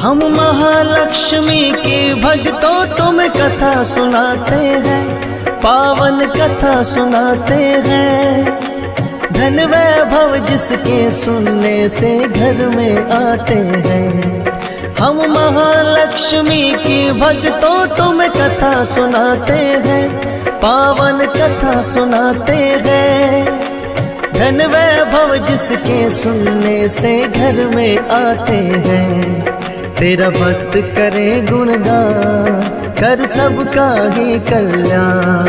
हम महालक्ष्मी की भक्तों तुम कथा सुनाते हैं, पावन कथा सुनाते हैं। धन वैभव जिसके सुनने से घर में आते हैं। हम महालक्ष्मी की भक्तों तुम कथा सुनाते हैं, पावन कथा सुनाते हैं। धन वैभव जिसके सुनने से घर में आते हैं। तेरा भक्त करे गुणगान, कर सबका ही कल्याण।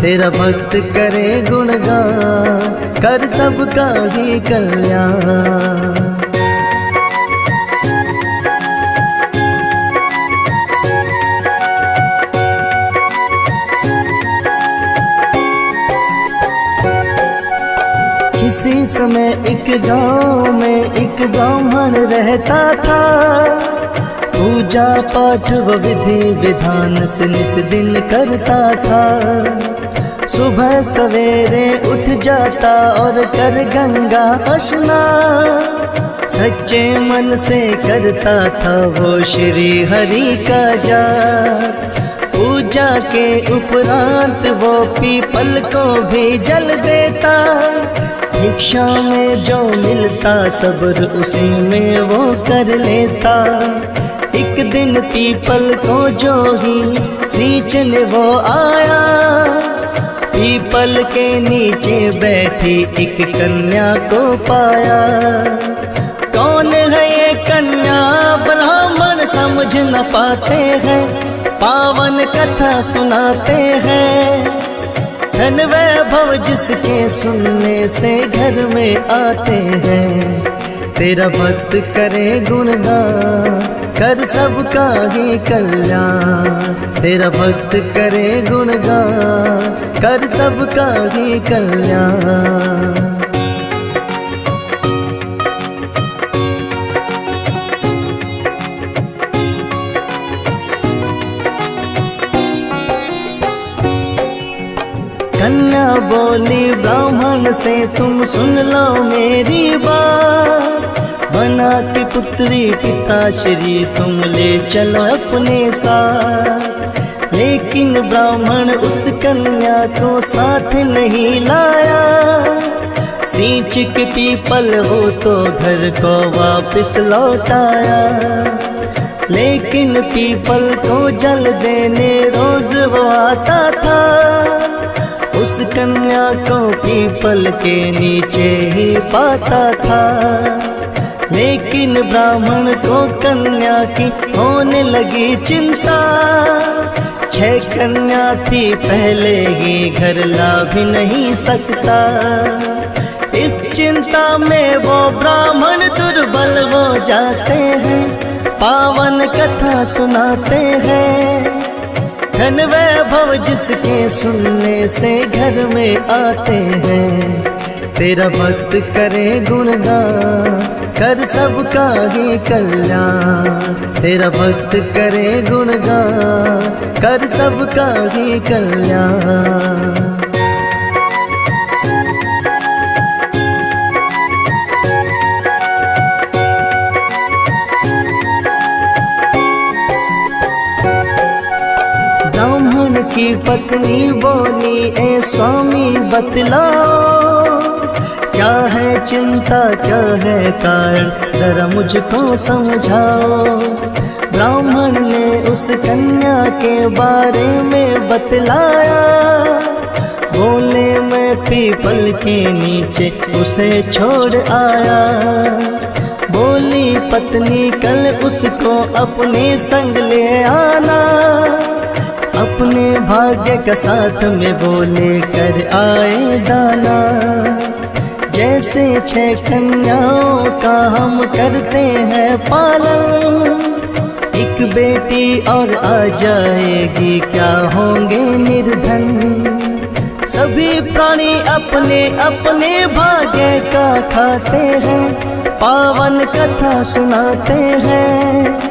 तेरा भक्त करे गुणगान, कर सबका ही कल्याण। किसी समय एक गांव में एक ब्राह्मण रहता था। पूजा पाठ व विधि विधान से निस दिन करता था। सुबह सवेरे उठ जाता और कर गंगा स्नान। सच्चे मन से करता था वो श्री हरि का जाप। पूजा के उपरांत वो पीपल को भी जल देता। भिक्षा में जो मिलता सब्र उसी में वो कर लेता। एक दिन पीपल को जो ही सींचने वो आया। पीपल के नीचे बैठी एक कन्या को पाया। कौन है ये कन्या ब्राह्मण समझ न पाते हैं, पावन कथा सुनाते हैं। धन वैभव जिसके सुनने से घर में आते हैं। तेरा भक्त करे गुणगान, कर सबका ही कल्याण। तेरा भक्त करे गुणगान, कर सबका ही कल्याण। कन्या बोली ब्राह्मण से तुम सुन लो मेरी बात। बना के पुत्री पिताश्री तुम ले चलो अपने साथ। लेकिन ब्राह्मण उस कन्या को साथ नहीं लाया। सींच के पीपल वो तो घर को वापस लौटाया। लेकिन पीपल को जल देने रोज वो आता था। उस कन्या को पीपल के नीचे ही पाता था। लेकिन ब्राह्मण को कन्या की होने लगी चिंता। 6 कन्या थी पहले ही घर ला भी नहीं सकता। इस चिंता में वो ब्राह्मण दुर्बल हो जाते हैं, पावन कथा सुनाते हैं। धन वैभव जिसके सुनने से घर में आते हैं। तेरा भक्त करे गुणगान, कर सबका ही कल्याण। तेरा भक्त करे गुणगान, कर सबका ही कल्याण। ब्राह्मण की पत्नी बोली, ए स्वामी बतलाओ। क्या है चिंता, क्या है कारण, जरा मुझको समझाओ। ब्राह्मण ने उस कन्या के बारे में बतलाया। बोले मैं पीपल के नीचे उसे छोड़ आया। बोली पत्नी कल उसको अपने संग ले आना। अपने भाग्य का साथ में बोले कर आए दाना। जैसे 6 कन्याओं का हम करते हैं पालन। एक बेटी और आ जाएगी, क्या होंगे निर्धन। सभी प्राणी अपने अपने भाग्य का खाते हैं, पावन कथा सुनाते हैं।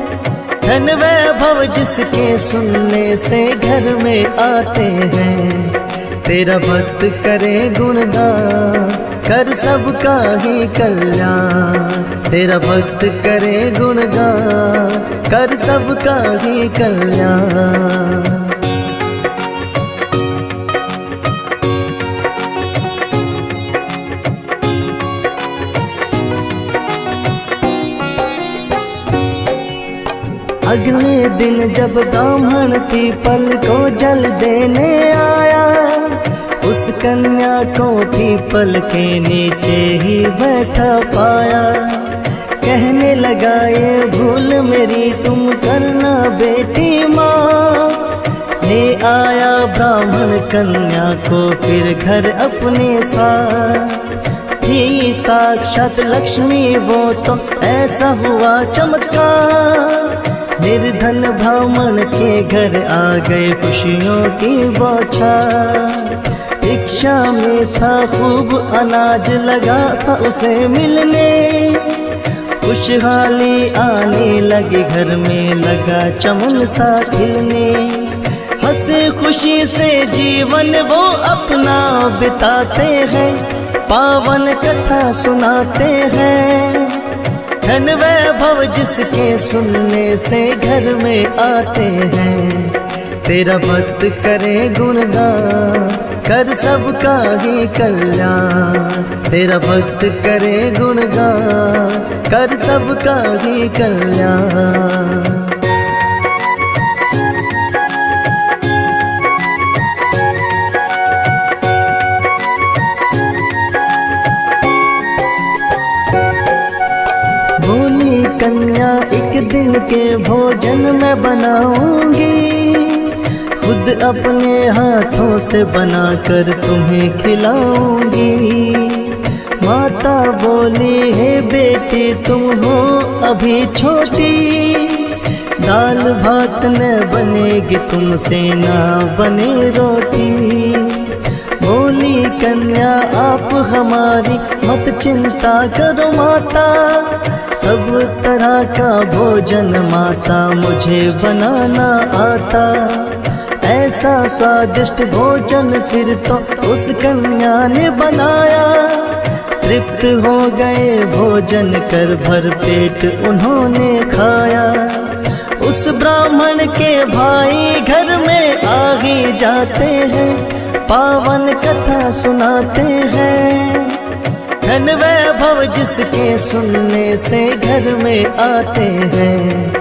धन वैभव जिसके सुनने से घर में आते हैं। तेरा भक्त करे गुणगान, कर सबका ही कल्याण। तेरा भक्त करे गुणगान, कर सबका ही कल्याण। अगले दिन जब ब्राह्मण पीपल को जल देने आया, उस कन्या को पीपल के नीचे ही बैठा पाया। कहने लगा ये भूल मेरी तुम करना बेटी माँ। ले आया ब्राह्मण कन्या को फिर घर अपने साथ। थी साक्षात लक्ष्मी वो तो ऐसा हुआ चमत्कार। निर्धन ब्राह्मण के घर आ गए खुशियों की बौछार। भिक्षा में था खूब अनाज लगा था उसे मिलने। खुशहाली आने लगी घर में लगा चमन सा खिलने। हंसे खुशी से जीवन वो अपना बिताते हैं, पावन कथा सुनाते हैं। धन वैभव जिसके सुनने से घर में आते हैं। तेरा भक्त करे गुणगान, कर सबका ही कल्याण। तेरा भक्त करे गुणगान, कर सबका ही कल्याण। बोली कन्या एक दिन के भोजन मैं बनाऊंगी, खुद अपने हाथों से बनाकर तुम्हें खिलाऊंगी। माता बोली हे बेटी तुम हो अभी छोटी, दाल भात न बनेगी तुमसे ना बने रोटी। बोली कन्या आप हमारी मत चिंता करो माता, सब तरह का भोजन माता मुझे बनाना आता। ऐसा स्वादिष्ट भोजन फिर तो उस कन्या ने बनाया। तृप्त हो गए भोजन कर भर पेट उन्होंने खाया। उस ब्राह्मण के भाई घर में आ ही जाते हैं, पावन कथा सुनाते हैं। धन वैभव जिसके सुनने से घर में आते हैं।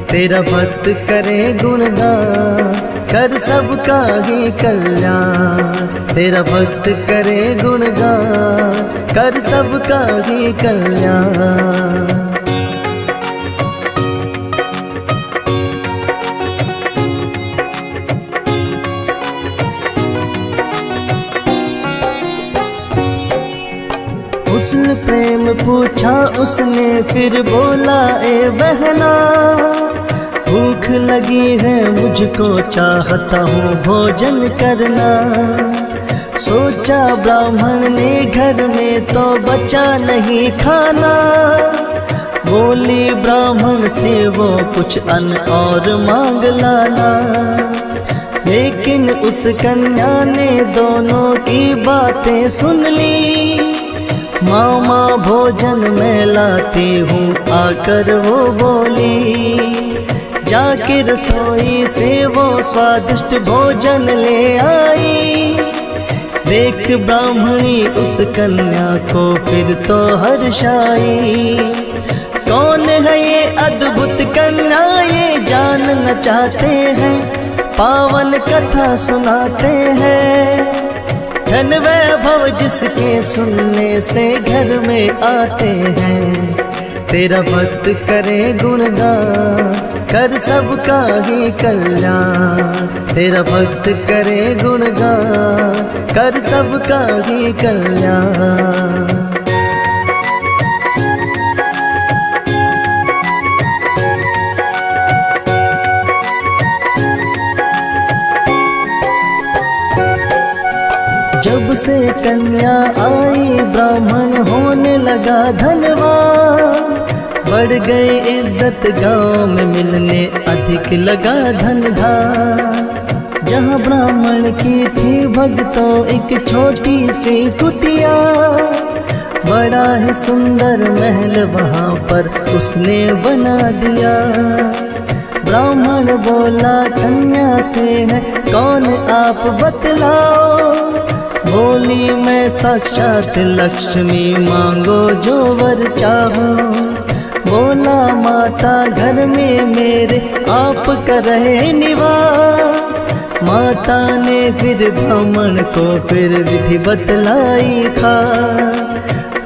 तेरा भक्त करे गुणगान, कर सबका ही कल्याण। तेरा भक्त करे गुणगान, कर सबका ही कल्याण। उसने प्रेम पूछा उसने फिर बोला ए बहना, भूख लगी है मुझको चाहता हूँ भोजन करना। सोचा ब्राह्मण ने घर में तो बचा नहीं खाना। बोली ब्राह्मण से वो कुछ अन्न और मांग लाना। लेकिन उस कन्या ने दोनों की बातें सुन ली। मामा भोजन मैं लाती हूँ आकर वो बोली। जाके रसोई से वो स्वादिष्ट भोजन ले आई। देख ब्राह्मणी उस कन्या को फिर तो हर्षाई। कौन है ये अद्भुत कन्या ये जानना चाहते हैं, पावन कथा सुनाते हैं। धन वैभव जिसके सुनने से घर में आते हैं। तेरा भक्त करे गुणगान, कर सबका ही कल्याण। तेरा भक्त करे गुणगान, कर सबका ही कल्याण। जब से कन्या आई ब्राह्मण होने लगा धनवान। बढ़ गई इज्जत गांव में मिलने अधिक लगा धन धान। जहाँ ब्राह्मण की थी भक्तों एक छोटी सी कुटिया, बड़ा ही सुंदर महल वहाँ पर उसने बना दिया। ब्राह्मण बोला कन्या से है कौन आप बतलाओ। बोली मैं साक्षात लक्ष्मी, मांगो जो वर चाहो। बोला माता घर में मेरे आप कर रहे निवास। माता ने फिर ब्राह्मण को फिर विधि बतलाई खास।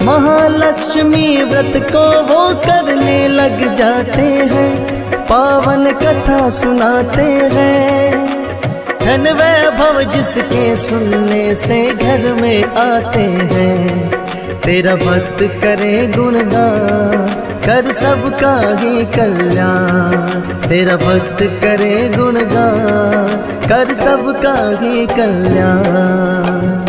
महालक्ष्मी व्रत को वो करने लग जाते हैं, पावन कथा सुनाते हैं। धन वैभव जिसके सुनने से घर में आते हैं। तेरा भक्त करे गुणगान, कर सबका ही कल्याण। तेरा भक्त करे गुणगान, कर सबका ही कल्याण।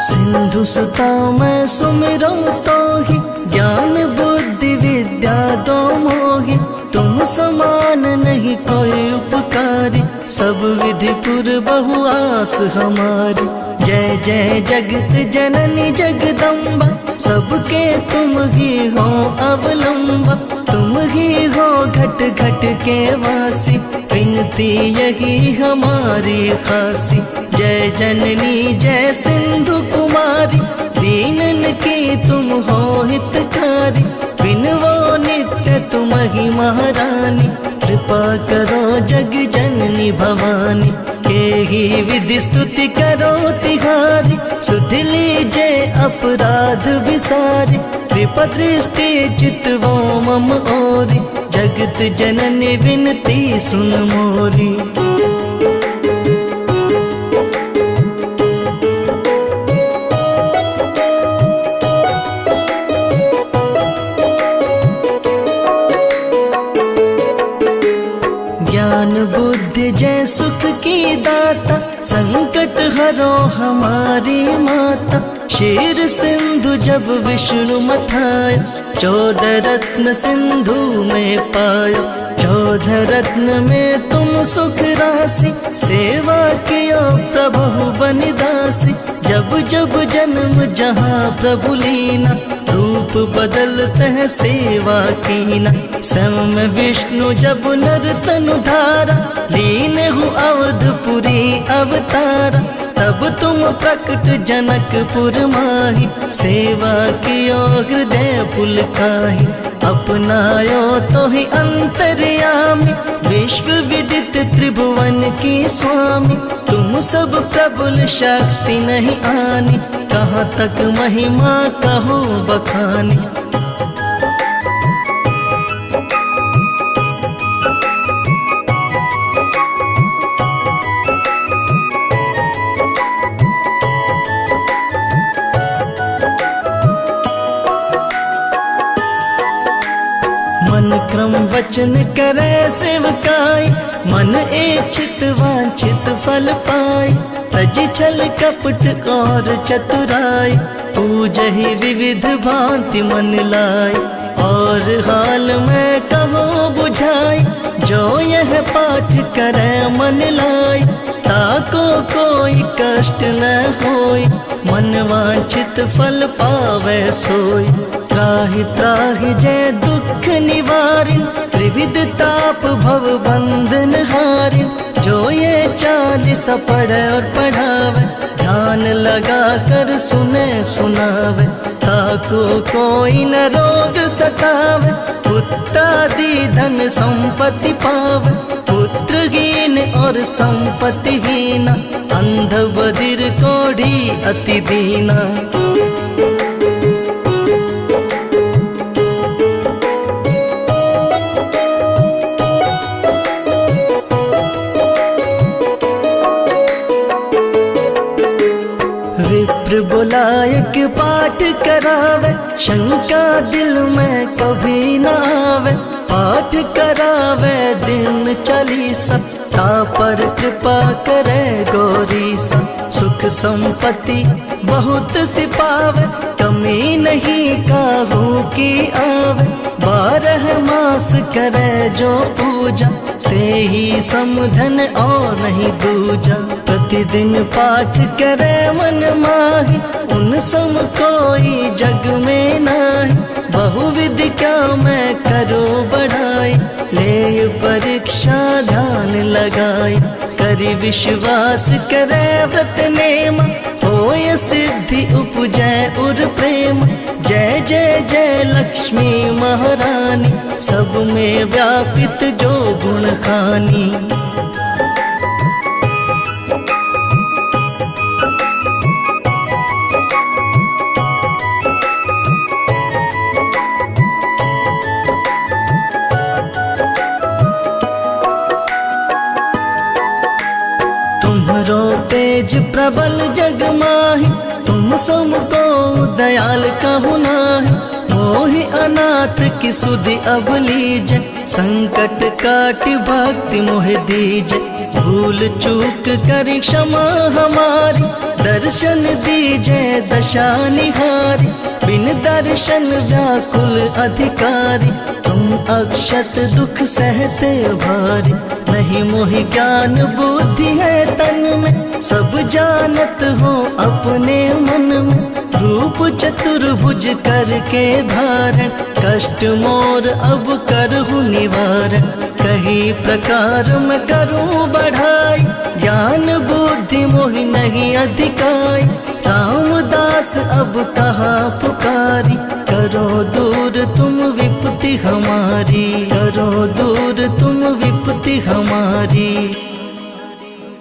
सिंधु सुता मैं सुमिरऊं तो ही, ज्ञान बुद्धि विद्या दो मोहि। तुम समान नहीं कोई उपकारी, सब विधि पुर बहु आस हमारी। जय जय जगत जननी जगदम्बा, सबके तुम ही हो अवलंबा। तुम ही हो घट घट के वासी, विनती यही हमारी खासी। जय जननी जय सिंधु कुमारी, दीनन की तुम हो हितकारी। बिनवो नित्य तुम ही महारानी, कृपा करो जग जननी भवानी। के ही विधि स्तुति करो तिहारी, सुध लीजे अपराध विसारी। कृपा दृष्टि चितवो मम ओरी, जगत जननी विनती सुन मोरी। ज्ञान बुद्धि जय सुख की दाता, संकट हरो हमारी माता। क्षीर सिंधु जब विष्णु मथाया, 14 रत्न सिंधु में पायो। 14 रत्न में तुम सुख राशि, सेवा कियो प्रभु बनिदासी। जब जब जन्म जहाँ प्रभु लीना, रूप बदलते हैं सेवा कीना। स्वयं विष्णु जब नर तनु धारा, लीन हूँ अवधपुरी अवतारा। तब तुम प्रकट जनकपुर माही, सेवा कियो हृदय पुलकाही। अपनायो तो ही अंतर्यामी, विश्व विदित त्रिभुवन की स्वामी। तुम सब प्रबल शक्ति नहीं आनी, कहाँ तक महिमा कहो बखानी। मन क्रम वचन करे सेवकाई, मन इच्छित वांछित फल पाई। तज छल कपट और चतुराई, पूजहि विविध भांति मन लाई। और हाल में कहो बुझाई, जो यह पाठ करे मन लाई। ताको कोई कष्ट न होई, मन वांछित फल पावे सोई। त्राहि त्राहि जय दुख निवारिन, त्रिविध ताप भव बंधन हारिन। जो ये 40 पढ़े और पढ़ावे, ध्यान लगा कर सुने सुनावे। ताको कोई न रोग सतावे, पुत्रादि धन संपत्ति पावे। पुत्रहीन और संपत्तिहीन, अंध बधिर कोढ़ी अति दीना। विप्र बुलायक पाठ करावे, शंका दिल में कभी न आवे। पाठ करावे दिन 40, ता पर कृपा करे गौरीसा। सुख संपत्ति बहुत सी पावे, कमी नहीं काहू की आवे। 12 मास करे जो पूजा, ते ही समधन और नहीं दूजा। प्रतिदिन पाठ करे मन माही, उन सम कोई जग में नाही। बहुविध क्या मैं करूं बढ़ाई, ले परीक्षा ध्यान लगाई। करी विश्वास करे व्रत नेम, होय सिद्धि उपजै उर प्रेम। जय जय जय लक्ष्मी महारानी, सब में व्यापित जो गुण खानी। तुम्हरो तेज प्रबल जग माही, तुम सम को दयाल कहु नाही। मोहि अनाथ की सुधि अब लीजे, संकट काटि भक्ति मोह दीजे। भूल चूक करी क्षमा हमारी, दर्शन दीजे दशा निहारी। बिन दर्शन व्याकुल अधिकारी, तुम अक्षत दुख सहते भारी। नहीं मोहि ज्ञान बुद्धि है तन में, सब जानत हो अपने मन में। रूप चतुर्भुज करके धारण, कष्ट मोर अब करहु निवारण। कही प्रकार मैं करूं बढ़ाई, ज्ञान बुद्धि मोहि नहीं अधिकाई। रामदास अब कहाँ पुकारी, करो दूर तुम विपत्ति हमारी। करो दूर तुम विपत्ति हमारी।